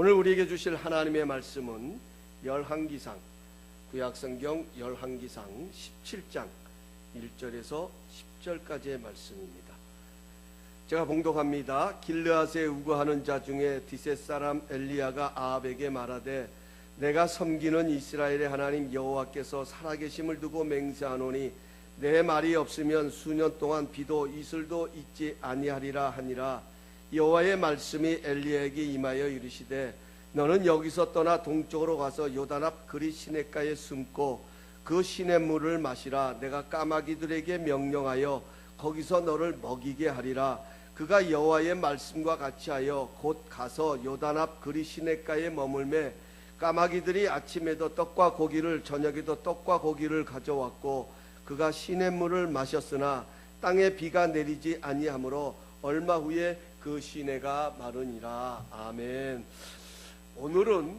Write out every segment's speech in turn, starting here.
오늘 우리에게 주실 하나님의 말씀은 열왕기상, 구약성경 열왕기상 17장 1절에서 10절까지의 말씀입니다. 제가 봉독합니다. 길르앗에 우거하는 자 중에 디셋 사람 엘리야가 아합에게 말하되 내가 섬기는 이스라엘의 하나님 여호와께서 살아계심을 두고 맹세하노니 내 말이 없으면 수년 동안 비도 이슬도 있지 아니하리라 하니라. 여호와의 말씀이 엘리야에게 임하여 이르시되 너는 여기서 떠나 동쪽으로 가서 요단 앞 그리 시냇가에 숨고 그 시냇물을 마시라. 내가 까마귀들에게 명령하여 거기서 너를 먹이게 하리라. 그가 여호와의 말씀과 같이 하여 곧 가서 요단 앞 그리 시냇가에 머물매 까마귀들이 아침에도 떡과 고기를 저녁에도 떡과 고기를 가져왔고 그가 시냇물을 마셨으나 땅에 비가 내리지 아니하므로 얼마 후에 그 시내가 마르니라. 아멘. 오늘은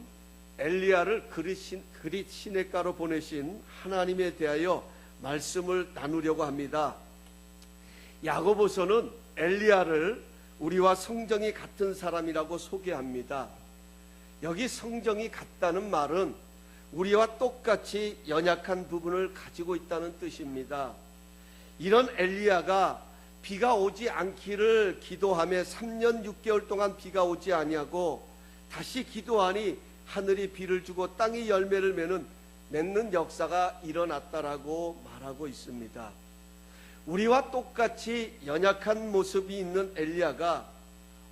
엘리야를 그릿 시냇가로 보내신 하나님에 대하여 말씀을 나누려고 합니다. 야고보서는 엘리야를 우리와 성정이 같은 사람이라고 소개합니다. 여기 성정이 같다는 말은 우리와 똑같이 연약한 부분을 가지고 있다는 뜻입니다. 이런 엘리야가 비가 오지 않기를 기도하며 3년 6개월 동안 비가 오지 아니하고 다시 기도하니 하늘이 비를 주고 땅이 열매를 맺는 역사가 일어났다라고 말하고 있습니다. 우리와 똑같이 연약한 모습이 있는 엘리야가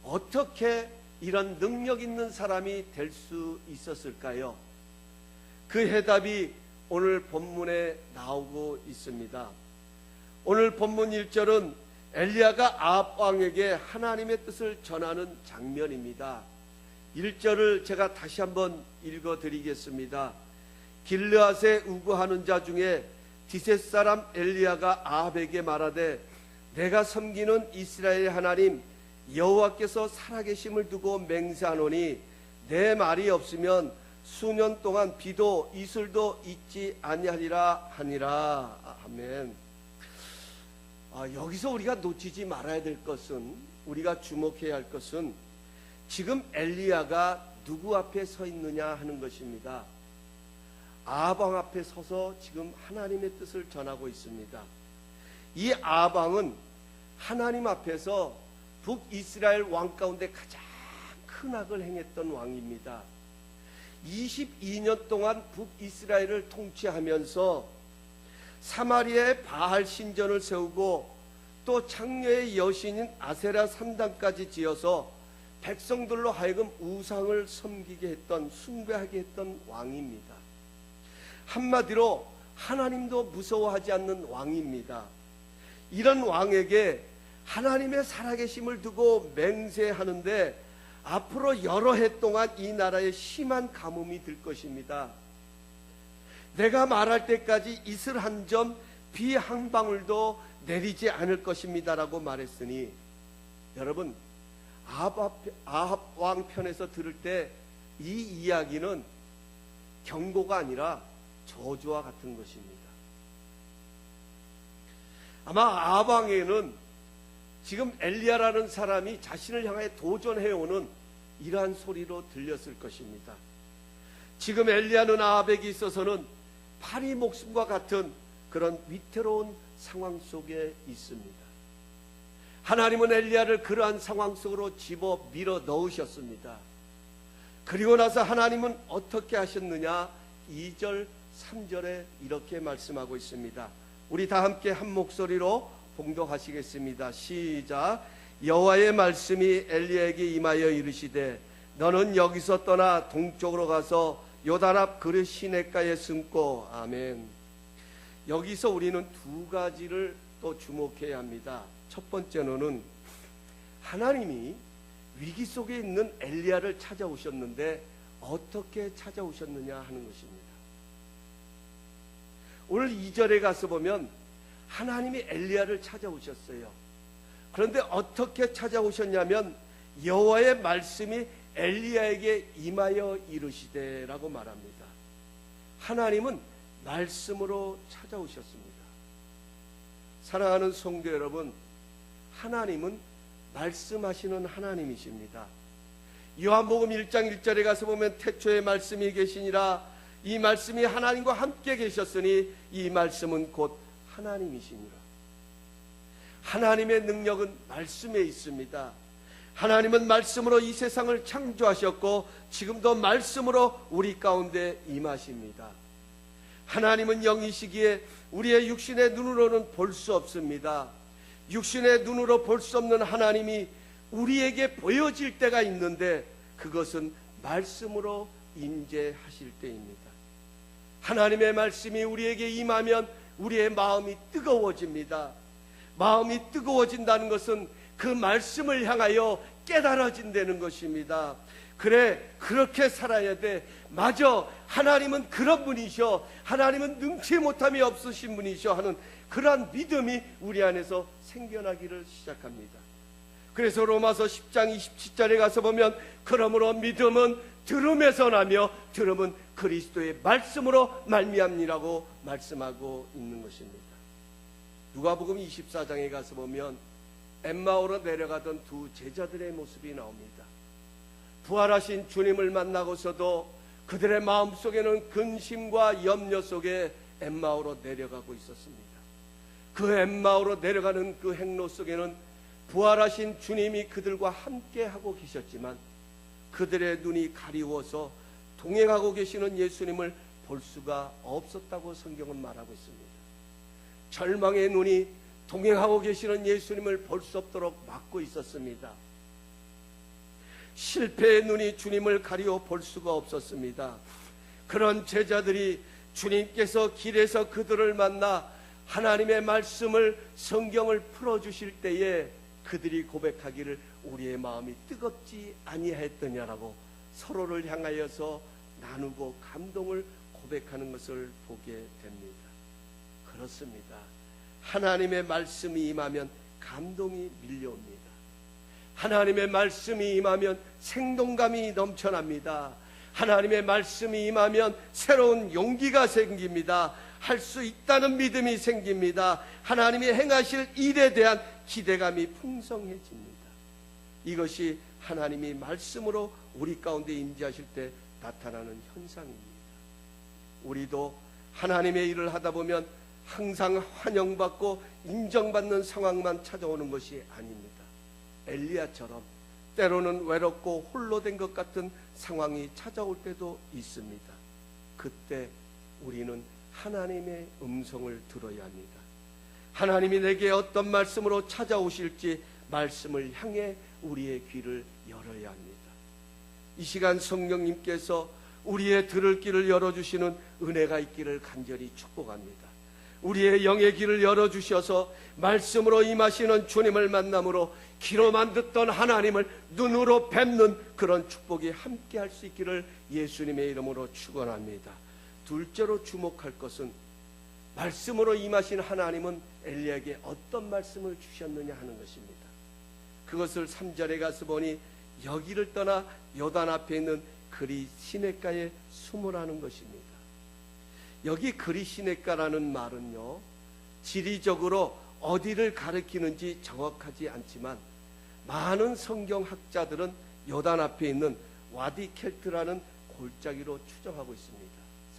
어떻게 이런 능력 있는 사람이 될 수 있었을까요? 그 해답이 오늘 본문에 나오고 있습니다. 오늘 본문 1절은 엘리야가 아합 왕에게 하나님의 뜻을 전하는 장면입니다. 1절을 제가 다시 한번 읽어드리겠습니다. 길르앗에 우거하는 자 중에 디셋 사람 엘리야가 아합에게 말하되 내가 섬기는 이스라엘의 하나님 여호와께서 살아계심을 두고 맹세하노니 내 말이 없으면 수년 동안 비도 이슬도 있지 아니하리라 하니라. 아멘. 여기서 우리가 놓치지 말아야 될 것은, 우리가 주목해야 할 것은 지금 엘리야가 누구 앞에 서 있느냐 하는 것입니다. 아합 왕 앞에 서서 지금 하나님의 뜻을 전하고 있습니다. 이 아합 왕은 하나님 앞에서 북이스라엘 왕 가운데 가장 큰 악을 행했던 왕입니다. 22년 동안 북이스라엘을 통치하면서 사마리아에 바알 신전을 세우고 또 창녀의 여신인 아세라 산당까지 지어서 백성들로 하여금 우상을 섬기게 했던, 숭배하게 했던 왕입니다. 한마디로 하나님도 무서워하지 않는 왕입니다. 이런 왕에게 하나님의 살아계심을 두고 맹세하는데 앞으로 여러 해 동안 이 나라에 심한 가뭄이 들 것입니다. 내가 말할 때까지 이슬 한 점, 비 한 방울도 내리지 않을 것입니다라고 말했으니 여러분, 아합 왕 편에서 들을 때 이 이야기는 경고가 아니라 저주와 같은 것입니다. 아마 아합 왕에는 지금 엘리야라는 사람이 자신을 향해 도전해오는 이러한 소리로 들렸을 것입니다. 지금 엘리야는 아합에게 있어서는 파리 목숨과 같은 그런 위태로운 상황 속에 있습니다. 하나님은 엘리야를 그러한 상황 속으로 집어 밀어 넣으셨습니다. 그리고 나서 하나님은 어떻게 하셨느냐? 2절 3절에 이렇게 말씀하고 있습니다. 우리 다 함께 한 목소리로 봉독하시겠습니다. 시작. 여호와의 말씀이 엘리야에게 임하여 이르시되 너는 여기서 떠나 동쪽으로 가서 요단 앞 그릇 시냇가에 숨고. 아멘. 여기서 우리는 두 가지를 또 주목해야 합니다. 첫 번째로는 하나님이 위기 속에 있는 엘리야를 찾아오셨는데 어떻게 찾아오셨느냐 하는 것입니다. 오늘 2절에 가서 보면 하나님이 엘리야를 찾아오셨어요. 그런데 어떻게 찾아오셨냐면 여호와의 말씀이 엘리야에게 임하여 이르시되라고 말합니다. 하나님은 말씀으로 찾아오셨습니다. 사랑하는 성도 여러분, 하나님은 말씀하시는 하나님이십니다. 요한복음 1장 1절에 가서 보면 태초에 말씀이 계시니라. 이 말씀이 하나님과 함께 계셨으니 이 말씀은 곧 하나님이시니라. 하나님의 능력은 말씀에 있습니다. 하나님은 말씀으로 이 세상을 창조하셨고 지금도 말씀으로 우리 가운데 임하십니다. 하나님은 영이시기에 우리의 육신의 눈으로는 볼 수 없습니다. 육신의 눈으로 볼 수 없는 하나님이 우리에게 보여질 때가 있는데 그것은 말씀으로 임재하실 때입니다. 하나님의 말씀이 우리에게 임하면 우리의 마음이 뜨거워집니다. 마음이 뜨거워진다는 것은 그 말씀을 향하여 깨달아진다는 것입니다. 그래, 그렇게 살아야 돼. 맞아, 하나님은 그런 분이셔. 하나님은 능치 못함이 없으신 분이셔 하는 그러한 믿음이 우리 안에서 생겨나기를 시작합니다. 그래서 로마서 10장 27절에 가서 보면 그러므로 믿음은 들음에서 나며 들음은 그리스도의 말씀으로 말미암니라고 말씀하고 있는 것입니다. 누가복음 24장에 가서 보면 엠마오로 내려가던 두 제자들의 모습이 나옵니다. 부활하신 주님을 만나고서도 그들의 마음속에는 근심과 염려 속에 엠마오로 내려가고 있었습니다. 그 엠마오로 내려가는 그 행로 속에는 부활하신 주님이 그들과 함께 하고 계셨지만 그들의 눈이 가리워서 동행하고 계시는 예수님을 볼 수가 없었다고 성경은 말하고 있습니다. 절망의 눈이 동행하고 계시는 예수님을 볼 수 없도록 막고 있었습니다. 실패의 눈이 주님을 가리워 볼 수가 없었습니다. 그런 제자들이 주님께서 길에서 그들을 만나 하나님의 말씀을, 성경을 풀어주실 때에 그들이 고백하기를 우리의 마음이 뜨겁지 아니하였더냐라고 서로를 향하여서 나누고 감동을 고백하는 것을 보게 됩니다. 그렇습니다. 하나님의 말씀이 임하면 감동이 밀려옵니다. 하나님의 말씀이 임하면 생동감이 넘쳐납니다. 하나님의 말씀이 임하면 새로운 용기가 생깁니다. 할 수 있다는 믿음이 생깁니다. 하나님이 행하실 일에 대한 기대감이 풍성해집니다. 이것이 하나님이 말씀으로 우리 가운데 임재하실 때 나타나는 현상입니다. 우리도 하나님의 일을 하다 보면 항상 환영받고 인정받는 상황만 찾아오는 것이 아닙니다. 엘리야처럼 때로는 외롭고 홀로 된 것 같은 상황이 찾아올 때도 있습니다. 그때 우리는 하나님의 음성을 들어야 합니다. 하나님이 내게 어떤 말씀으로 찾아오실지 말씀을 향해 우리의 귀를 열어야 합니다. 이 시간 성령님께서 우리의 들을 귀를 열어주시는 은혜가 있기를 간절히 축복합니다. 우리의 영의 귀를 열어주셔서 말씀으로 임하시는 주님을 만남으로 귀로만 듣던 하나님을 눈으로 뵙는 그런 축복이 함께 할 수 있기를 예수님의 이름으로 축원합니다. 둘째로 주목할 것은 말씀으로 임하신 하나님은 엘리야에게 어떤 말씀을 주셨느냐 하는 것입니다. 그것을 3절에 가서 보니 여기를 떠나 요단 앞에 있는 그리 시냇가에 숨으라는 것입니다. 여기 그리 시냇가라는 말은요, 지리적으로 어디를 가리키는지 정확하지 않지만 많은 성경학자들은 요단 앞에 있는 와디 켈트라는 골짜기로 추정하고 있습니다.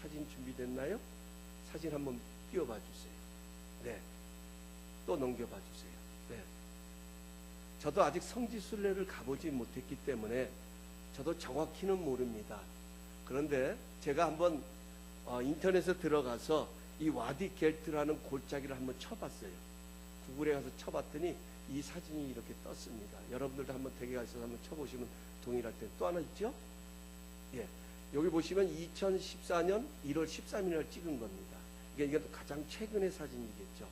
사진 준비됐나요? 사진 한번 띄워봐 주세요. 네, 또 넘겨봐 주세요. 네. 저도 아직 성지순례를 가보지 못했기 때문에 저도 정확히는 모릅니다. 그런데 제가 한번 인터넷에 들어가서 이 와디 겔트라는 골짜기를 한번 쳐봤어요. 구글에 가서 쳐봤더니 이 사진이 이렇게 떴습니다. 여러분들도 한번 댁에 가서 한번 쳐보시면 동일할 때 또 하나 있죠? 예, 여기 보시면 2014년 1월 13일날 찍은 겁니다. 이게 가장 최근의 사진이겠죠.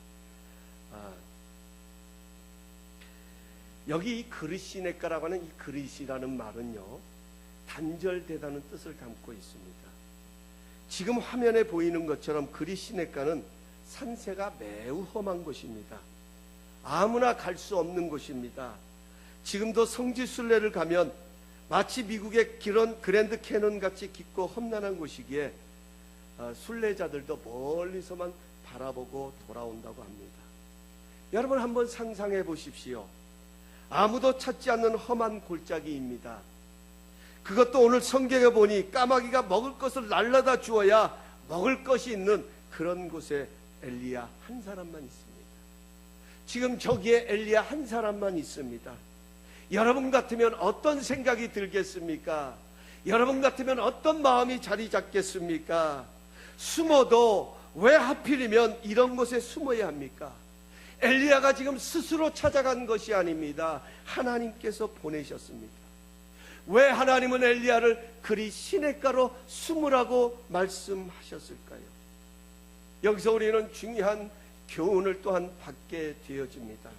여기 이 그릇시네가라고 하는 이 그릇이라는 말은요, 단절되다는 뜻을 담고 있습니다. 지금 화면에 보이는 것처럼 그릇시네가는 산세가 매우 험한 곳입니다. 아무나 갈 수 없는 곳입니다. 지금도 성지순례를 가면 마치 미국의 기런 그랜드 캐넌 같이 깊고 험난한 곳이기에 순례자들도 멀리서만 바라보고 돌아온다고 합니다. 여러분 한번 상상해 보십시오. 아무도 찾지 않는 험한 골짜기입니다. 그것도 오늘 성경에 보니 까마귀가 먹을 것을 날라다 주어야 먹을 것이 있는 그런 곳에 엘리야 한 사람만 있습니다. 지금 저기에 엘리야 한 사람만 있습니다. 여러분 같으면 어떤 생각이 들겠습니까? 여러분 같으면 어떤 마음이 자리 잡겠습니까? 숨어도 왜 하필이면 이런 곳에 숨어야 합니까? 엘리야가 지금 스스로 찾아간 것이 아닙니다. 하나님께서 보내셨습니다. 왜 하나님은 엘리야를 그리 시냇가로 숨으라고 말씀하셨을까요? 여기서 우리는 중요한 교훈을 또한 받게 되어집니다.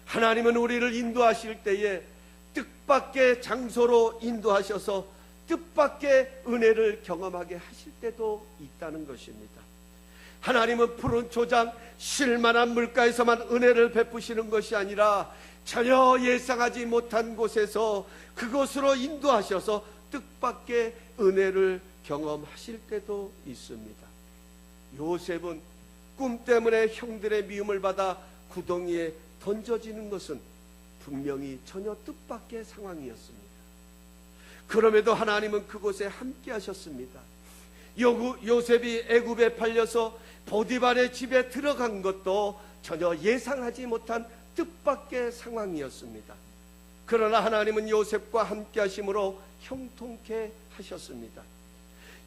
하나님은 우리를 인도하실 때에 뜻밖의 장소로 인도하셔서 뜻밖의 은혜를 경험하게 하실 때도 있다는 것입니다. 하나님은 푸른 초장 쉴만한 물가에서만 은혜를 베푸시는 것이 아니라 전혀 예상하지 못한 곳에서 그곳으로 인도하셔서 뜻밖의 은혜를 경험하실 때도 있습니다. 요셉은 꿈 때문에 형들의 미움을 받아 구덩이에 던져지는 것은 분명히 전혀 뜻밖의 상황이었습니다. 그럼에도 하나님은 그곳에 함께 하셨습니다. 요셉이 애굽에 팔려서 보디발의 집에 들어간 것도 전혀 예상하지 못한 뜻밖의 상황이었습니다. 그러나 하나님은 요셉과 함께 하심으로 형통케 하셨습니다.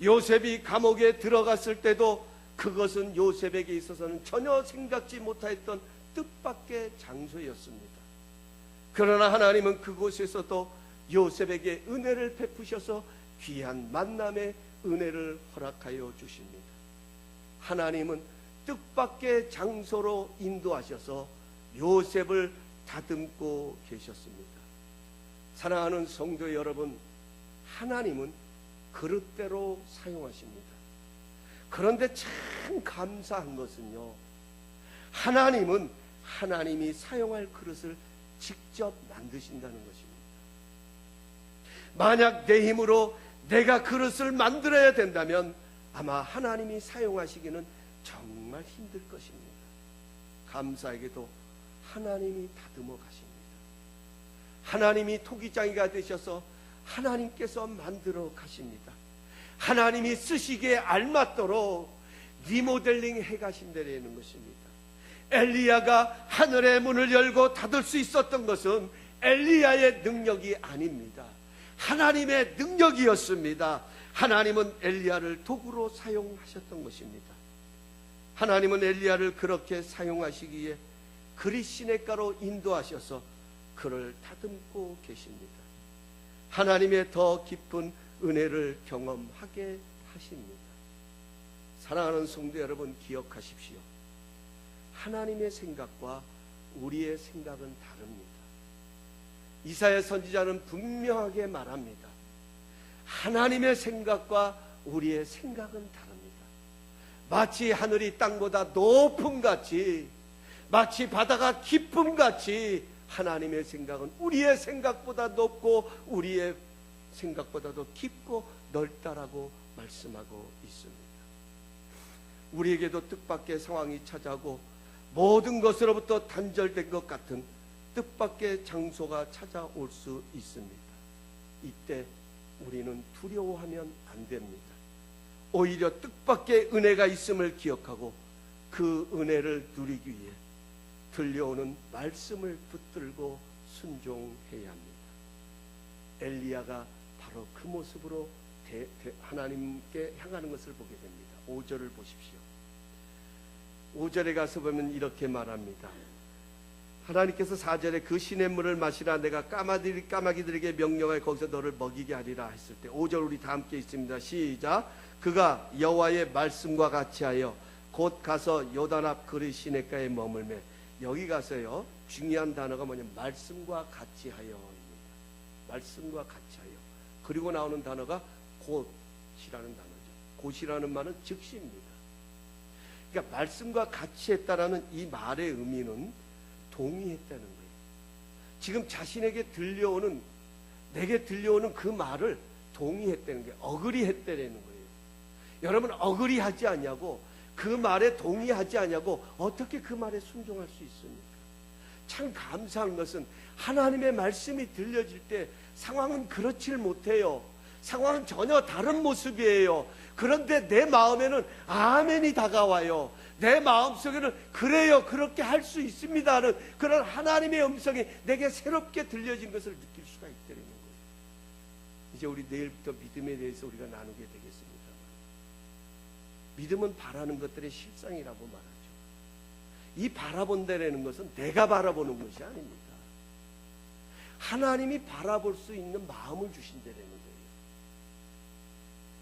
요셉이 감옥에 들어갔을 때도 그것은 요셉에게 있어서는 전혀 생각지 못했던 뜻밖의 장소였습니다. 그러나 하나님은 그곳에서도 요셉에게 은혜를 베푸셔서 귀한 만남의 은혜를 허락하여 주십니다. 하나님은 뜻밖의 장소로 인도하셔서 요셉을 다듬고 계셨습니다. 사랑하는 성도 여러분, 하나님은 그릇대로 사용하십니다. 그런데 참 감사한 것은요, 하나님은 하나님이 사용할 그릇을 직접 만드신다는 것입니다. 만약 내 힘으로 내가 그릇을 만들어야 된다면 아마 하나님이 사용하시기는 정말 힘들 것입니다. 감사하게도 하나님이 다듬어 가십니다. 하나님이 토기장이가 되셔서 하나님께서 만들어 가십니다. 하나님이 쓰시기에 알맞도록 리모델링 해 가신다는 것입니다. 엘리야가 하늘의 문을 열고 닫을 수 있었던 것은 엘리야의 능력이 아닙니다. 하나님의 능력이었습니다. 하나님은 엘리야를 도구로 사용하셨던 것입니다. 하나님은 엘리야를 그렇게 사용하시기에 그리 시냇가로 인도하셔서 그를 다듬고 계십니다. 하나님의 더 깊은 은혜를 경험하게 하십니다. 사랑하는 성도 여러분, 기억하십시오. 하나님의 생각과 우리의 생각은 다릅니다. 이사야 선지자는 분명하게 말합니다. 하나님의 생각과 우리의 생각은 다릅니다. 마치 하늘이 땅보다 높음 같이, 마치 바다가 깊음 같이 하나님의 생각은 우리의 생각보다 높고 우리의 생각보다도 깊고 넓다라고 말씀하고 있습니다. 우리에게도 뜻밖의 상황이 찾아오고 모든 것으로부터 단절된 것 같은 뜻밖의 장소가 찾아올 수 있습니다. 이때 우리는 두려워하면 안 됩니다. 오히려 뜻밖의 은혜가 있음을 기억하고 그 은혜를 누리기 위해 들려오는 말씀을 붙들고 순종해야 합니다. 엘리야가 바로 그 모습으로 하나님께 향하는 것을 보게 됩니다. 5절을 보십시오. 5절에 가서 보면 이렇게 말합니다. 하나님께서 4절에 그 시냇물을 마시라 내가 까마귀들에게 명령하여 거기서 너를 먹이게 하리라 했을 때 5절 우리 다 함께 있습니다. 시작. 그가 여호와의 말씀과 같이 하여 곧 가서 요단 앞 그리 시냇가에 머물매. 여기 가서요 중요한 단어가 뭐냐면 말씀과 같이 하여입니다. 말씀과 같이 하여. 그리고 나오는 단어가 곧이라는 단어죠. 곧이라는 말은 즉시입니다. 그러니까 말씀과 같이 했다라는 이 말의 의미는 동의했다는 거예요. 지금 자신에게 들려오는, 내게 들려오는 그 말을 동의했다는 거예요. 어그리했다는 거예요. 여러분, 어그리하지 않냐고, 그 말에 동의하지 않냐고 어떻게 그 말에 순종할 수 있습니까? 참 감사한 것은 하나님의 말씀이 들려질 때 상황은 그렇지를 못해요. 상황은 전혀 다른 모습이에요. 그런데 내 마음에는 아멘이 다가와요. 내 마음속에는 그래요, 그렇게 할 수 있습니다 하는 그런 하나님의 음성이 내게 새롭게 들려진 것을 느낄 수가 있다는 거예요. 이제 우리 내일부터 믿음에 대해서 우리가 나누게 되겠습니다만, 믿음은 바라는 것들의 실상이라고 말하죠. 이 바라본다는 것은 내가 바라보는 것이 아닙니다. 하나님이 바라볼 수 있는 마음을 주신다는 거예요.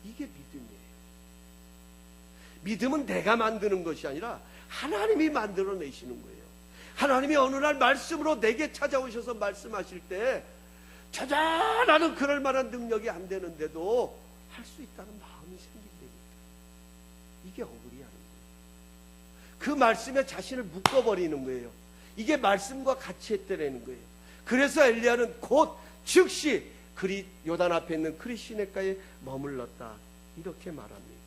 이게 믿음이에요. 믿음은 내가 만드는 것이 아니라 하나님이 만들어내시는 거예요. 하나님이 어느 날 말씀으로 내게 찾아오셔서 말씀하실 때 나는 그럴 만한 능력이 안 되는데도 할 수 있다는 마음이 생긴다니까. 이게 억울해하는 거예요. 그 말씀에 자신을 묶어버리는 거예요. 이게 말씀과 같이 했다는 거예요. 그래서 엘리야는 곧 즉시 요단 앞에 있는 그릿 시내가에 머물렀다, 이렇게 말합니다.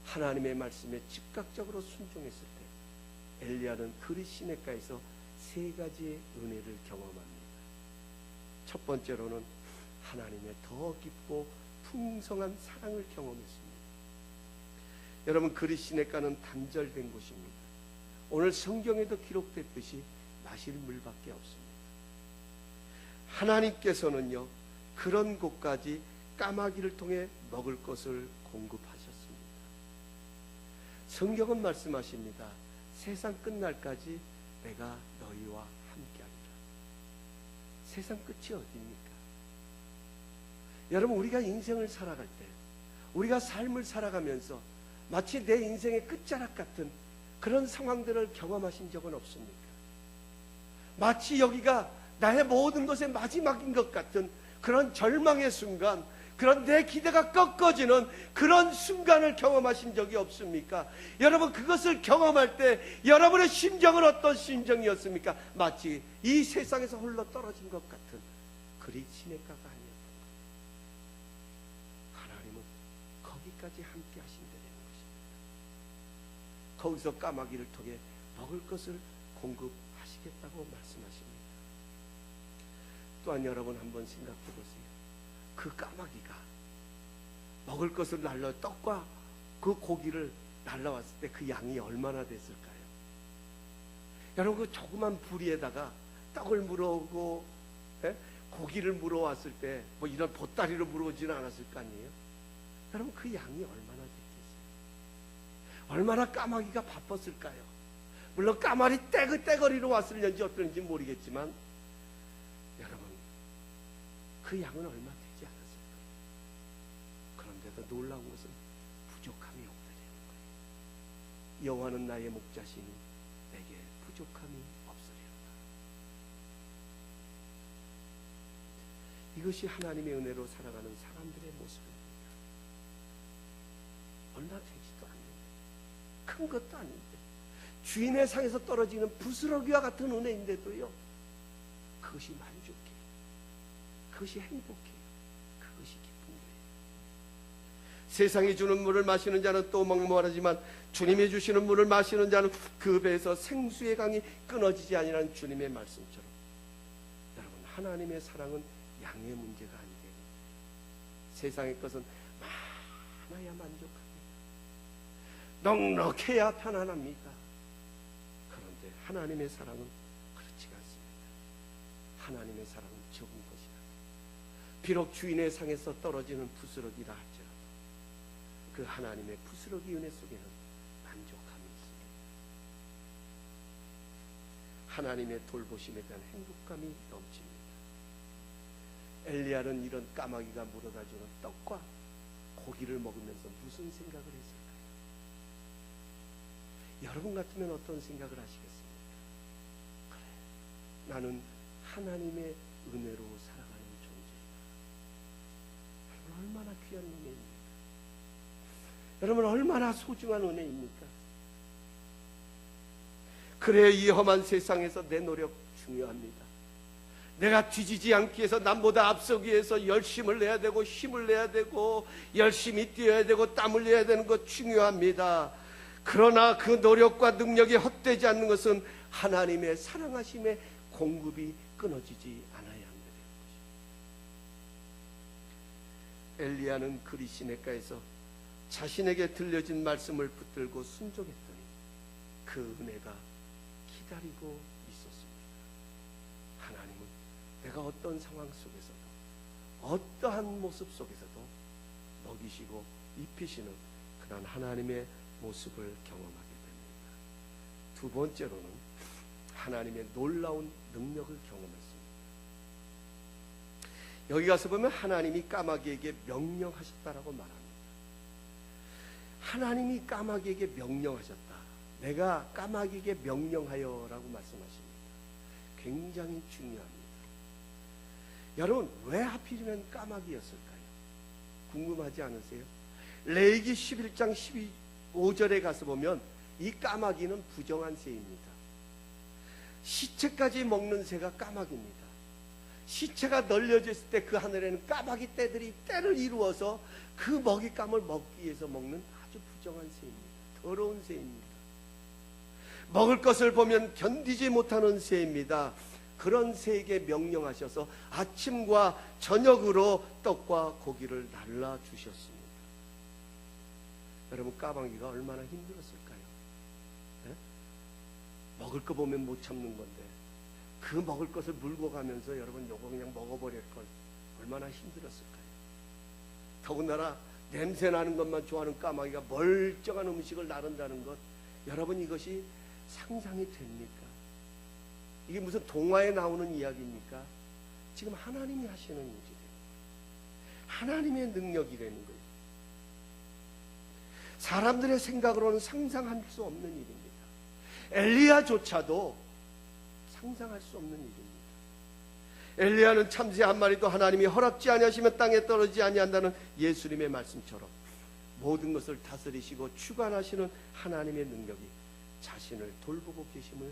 하나님의 말씀에 즉각적으로 순종했을 때 엘리야는 그릿 시내가에서 세 가지의 은혜를 경험합니다. 첫 번째로는 하나님의 더 깊고 풍성한 사랑을 경험했습니다. 여러분, 그릿 시내가는 단절된 곳입니다. 오늘 성경에도 기록됐듯이 마실 물밖에 없습니다. 하나님께서는요, 그런 곳까지 까마귀를 통해 먹을 것을 공급하셨습니다. 성경은 말씀하십니다. 세상 끝날까지 내가 너희와 함께하리라. 세상 끝이 어디입니까? 여러분, 우리가 인생을 살아갈 때, 우리가 삶을 살아가면서 마치 내 인생의 끝자락 같은 그런 상황들을 경험하신 적은 없습니까? 마치 여기가 나의 모든 것의 마지막인 것 같은 그런 절망의 순간, 그런 내 기대가 꺾어지는 그런 순간을 경험하신 적이 없습니까? 여러분, 그것을 경험할 때 여러분의 심정은 어떤 심정이었습니까? 마치 이 세상에서 홀로 떨어진 것 같은 그릿 시내가가 아니었던 거예요. 하나님은 거기까지 함께 하신다는 것입니다. 거기서 까마귀를 통해 먹을 것을 공급하시겠다고 말씀하십니다. 또한 여러분, 한번 생각해 보세요. 그 까마귀가 먹을 것을 떡과 그 고기를 날라왔을 때 그 양이 얼마나 됐을까요? 여러분, 그 조그만 부리에다가 떡을 물어오고 고기를 물어왔을 때 뭐 이런 보따리로 물어오지는 않았을 거 아니에요? 여러분, 그 양이 얼마나 됐겠어요? 얼마나 까마귀가 바빴을까요? 물론 까마귀 떼거리로 왔을는지 어떨는지 모르겠지만, 여러분, 그 양은 얼마 되지 않았을 거예요. 그런데도 놀라운 것은 부족함이 없다는 거예요. 여호와는 나의 목자시니 내게 부족함이 없으리로다. 이것이 하나님의 은혜로 살아가는 사람들의 모습입니다. 얼마 되지도 않는데, 큰 것도 아닌데, 주인의 상에서 떨어지는 부스러기와 같은 은혜인데도요, 그것이 만족해요. 그것이 행복해요. 그것이 기쁜 거예요. 세상이 주는 물을 마시는 자는 또 목마르지만 주님이 주시는 물을 마시는 자는 그 배에서 생수의 강이 끊어지지 아니하는 주님의 말씀처럼, 여러분, 하나님의 사랑은 양의 문제가 아니에요. 세상의 것은 많아야 만족합니다. 넉넉해야 편안합니다. 그런데 하나님의 사랑은 그렇지가 않습니다. 하나님의 사랑은 적은 것이라. 비록 주인의 상에서 떨어지는 부스러기라 할지라도 그 하나님의 부스러기 은혜 속에는 만족함이 있습니다. 하나님의 돌보심에 대한 행복감이 넘칩니다. 엘리야는 이런 까마귀가 물어다주는 떡과 고기를 먹으면서 무슨 생각을 했을까요? 여러분 같으면 어떤 생각을 하시겠습니까? 그래, 나는 하나님의 은혜로 살아가는 존재이다. 여러분, 얼마나 귀한 은혜입니까? 여러분, 얼마나 소중한 은혜입니까? 그래, 이 험한 세상에서 내 노력 중요합니다. 내가 뒤지지 않기 위해서, 남보다 앞서기 위해서 열심을 내야 되고 힘을 내야 되고 열심히 뛰어야 되고 땀을 내야 되는 것 중요합니다. 그러나 그 노력과 능력이 헛되지 않는 것은 하나님의 사랑하심의 공급이 끊어지지 않아야 한다는 것입니다. 엘리야는 그리 시내가에서 자신에게 들려진 말씀을 붙들고 순종했더니 그 은혜가 기다리고 있었습니다. 하나님은 내가 어떤 상황 속에서도 어떠한 모습 속에서도 먹이시고 입히시는 그런 하나님의 모습을 경험하게 됩니다. 두 번째로는 하나님의 놀라운 능력을 경험했습니다. 여기 가서 보면 하나님이 까마귀에게 명령하셨다라고 말합니다. 하나님이 까마귀에게 명령하셨다. 내가 까마귀에게 명령하여라고 말씀하십니다. 굉장히 중요합니다. 여러분, 왜 하필이면 까마귀였을까요? 궁금하지 않으세요? 레위기 11장 15절에 가서 보면 이 까마귀는 부정한 새입니다. 시체까지 먹는 새가 까마귀입니다. 시체가 널려져 있을 때 그 하늘에는 까마귀 떼들이 때를 이루어서 그 먹잇감을 먹기 위해서 먹는 아주 부정한 새입니다. 더러운 새입니다. 먹을 것을 보면 견디지 못하는 새입니다. 그런 새에게 명령하셔서 아침과 저녁으로 떡과 고기를 날라주셨습니다. 여러분, 까마귀가 얼마나 힘들었을까요? 네? 먹을 거 보면 못 참는 건데 그 먹을 것을 물고 가면서 여러분 요거 그냥 먹어버릴 걸 얼마나 힘들었을까요? 더군다나 냄새 나는 것만 좋아하는 까마귀가 멀쩡한 음식을 나른다는 것, 여러분 이것이 상상이 됩니까? 이게 무슨 동화에 나오는 이야기입니까? 지금 하나님이 하시는 일이래요. 하나님의 능력이라는 거예요. 사람들의 생각으로는 상상할 수 없는 일입니다. 엘리야조차도 상상할 수 없는 일입니다. 엘리야는 참새 한 마리도 하나님이 허락지 아니하시면 땅에 떨어지지 아니한다는 예수님의 말씀처럼 모든 것을 다스리시고 주관하시는 하나님의 능력이 자신을 돌보고 계심을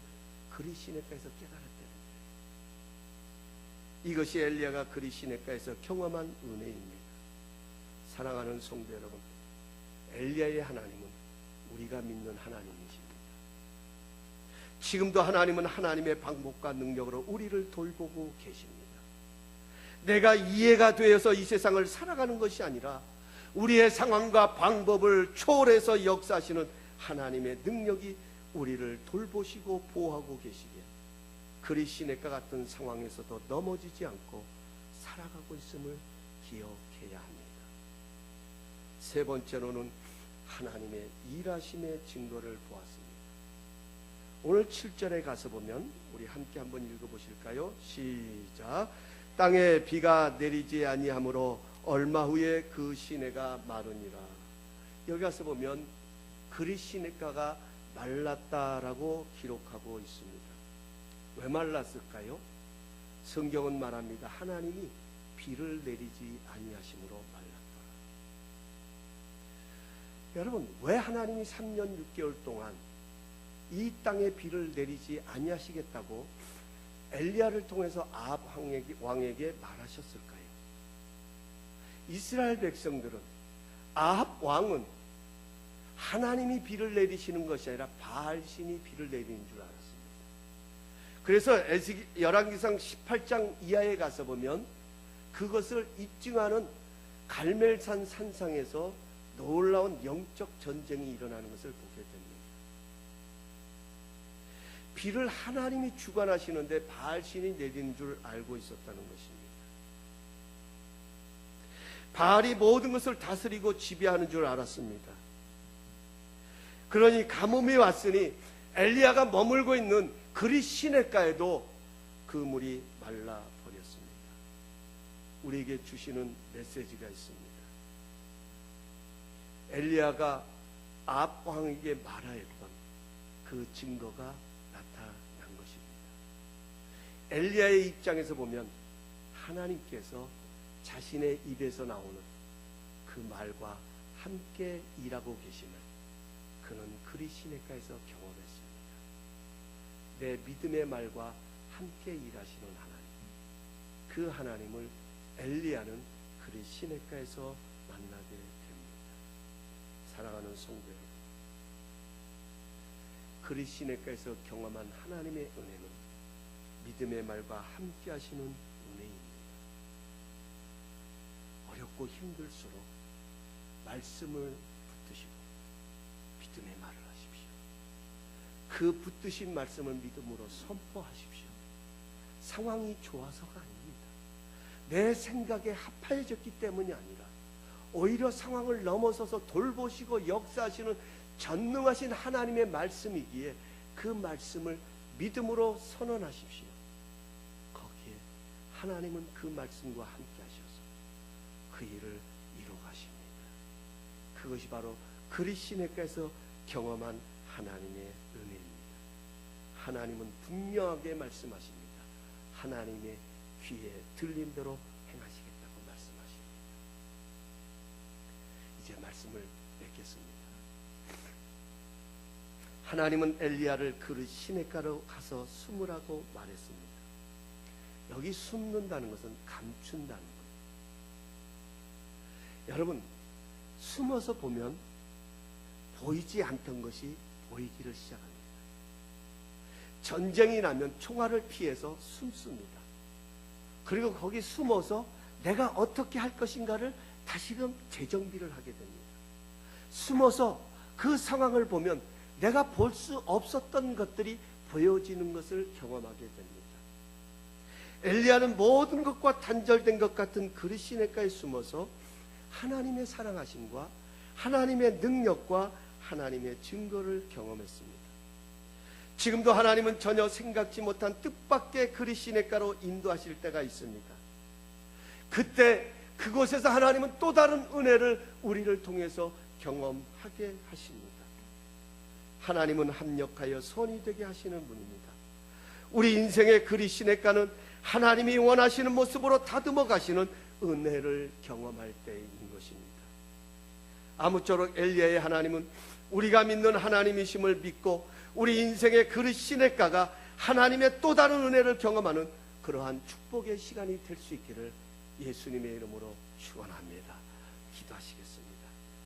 그리 시냇가에서 깨달았다는 거예요. 이것이 엘리야가 그리 시냇가에서 경험한 은혜입니다. 사랑하는 성도 여러분, 엘리야의 하나님은 우리가 믿는 하나님이십니다. 지금도 하나님은 하나님의 방법과 능력으로 우리를 돌보고 계십니다. 내가 이해가 되어서 이 세상을 살아가는 것이 아니라 우리의 상황과 방법을 초월해서 역사하시는 하나님의 능력이 우리를 돌보시고 보호하고 계시기에 그리 시냇가 같은 상황에서도 넘어지지 않고 살아가고 있음을 기억해야 합니다. 세 번째로는 하나님의 일하심의 증거를 보았습니다. 오늘 7절에 가서 보면 우리 함께 한번 읽어보실까요? 시작. 땅에 비가 내리지 아니하므로 얼마 후에 그 시내가 마르니라. 여기 가서 보면 그리 시내가가 말랐다라고 기록하고 있습니다. 왜 말랐을까요? 성경은 말합니다. 하나님이 비를 내리지 아니하심으로 말랐더라. 여러분, 왜 하나님이 3년 6개월 동안 이 땅에 비를 내리지 아니하시겠다고 엘리야를 통해서 아합 왕에게 말하셨을까요? 이스라엘 백성들은 아합 왕은 하나님이 비를 내리시는 것이 아니라 바알신이 비를 내리는 줄 알았습니다. 그래서 열왕기상 18장 이하에 가서 보면 그것을 입증하는 갈멜산 산상에서 놀라운 영적 전쟁이 일어나는 것을 보게 됩니다. 비를 하나님이 주관하시는데 바알신이 내리는 줄 알고 있었다는 것입니다. 바알이 모든 것을 다스리고 지배하는 줄 알았습니다. 그러니 가뭄이 왔으니 엘리야가 머물고 있는 그리 시냇가에도 그 물이 말라버렸습니다. 우리에게 주시는 메시지가 있습니다. 엘리야가 아합 왕에게 말하였던 그 증거가 나타난 것입니다. 엘리야의 입장에서 보면 하나님께서 자신의 입에서 나오는 그 말과 함께 일하고 계심을 그는 그리 시냇가에서 경험했습니다. 내 믿음의 말과 함께 일하시는 하나님, 그 하나님을 엘리야는 그리 시냇가에서 만나게 됩니다. 사랑하는 성도 여러분, 그리 시냇가에서 경험한 하나님의 은혜는 믿음의 말과 함께 하시는 은혜입니다. 어렵고 힘들수록 말씀을 붙드시고 믿음의 말을 하십시오. 그 붙드신 말씀을 믿음으로 선포하십시오. 상황이 좋아서가 아닙니다. 내 생각에 합하여졌기 때문이 아니라 오히려 상황을 넘어서서 돌보시고 역사하시는 전능하신 하나님의 말씀이기에 그 말씀을 믿음으로 선언하십시오. 거기에 하나님은 그 말씀과 함께 하셔서 그 일을 이루어 가십니다. 그것이 바로 그리 시냇가에서 경험한 하나님의 은혜입니다. 하나님은 분명하게 말씀하십니다. 하나님의 귀에 들린 대로 행하시겠다고 말씀하십니다. 이제 말씀을 맺겠습니다. 하나님은 엘리야를 그리 시냇가로 가서 숨으라고 말했습니다. 여기 숨는다는 것은 감춘다는 거예요. 여러분, 숨어서 보면 보이지 않던 것이 보이기를 시작합니다. 전쟁이 나면 총알을 피해서 숨습니다. 그리고 거기 숨어서 내가 어떻게 할 것인가를 다시금 재정비를 하게 됩니다. 숨어서 그 상황을 보면 내가 볼 수 없었던 것들이 보여지는 것을 경험하게 됩니다. 엘리야는 모든 것과 단절된 것 같은 그리 시냇가에 숨어서 하나님의 사랑하심과 하나님의 능력과 하나님의 증거를 경험했습니다. 지금도 하나님은 전혀 생각지 못한 뜻밖의 그리 시냇가로 인도하실 때가 있습니다. 그때 그곳에서 하나님은 또 다른 은혜를 우리를 통해서 경험하게 하십니다. 하나님은 합력하여 선이 되게 하시는 분입니다. 우리 인생의 그리 시냇가는 하나님이 원하시는 모습으로 다듬어 가시는 은혜를 경험할 때인 것입니다. 아무쪼록 엘리야의 하나님은 우리가 믿는 하나님이심을 믿고 우리 인생의 그리 시냇가가 하나님의 또 다른 은혜를 경험하는 그러한 축복의 시간이 될 수 있기를 예수님의 이름으로 축원합니다. 기도하시겠습니다.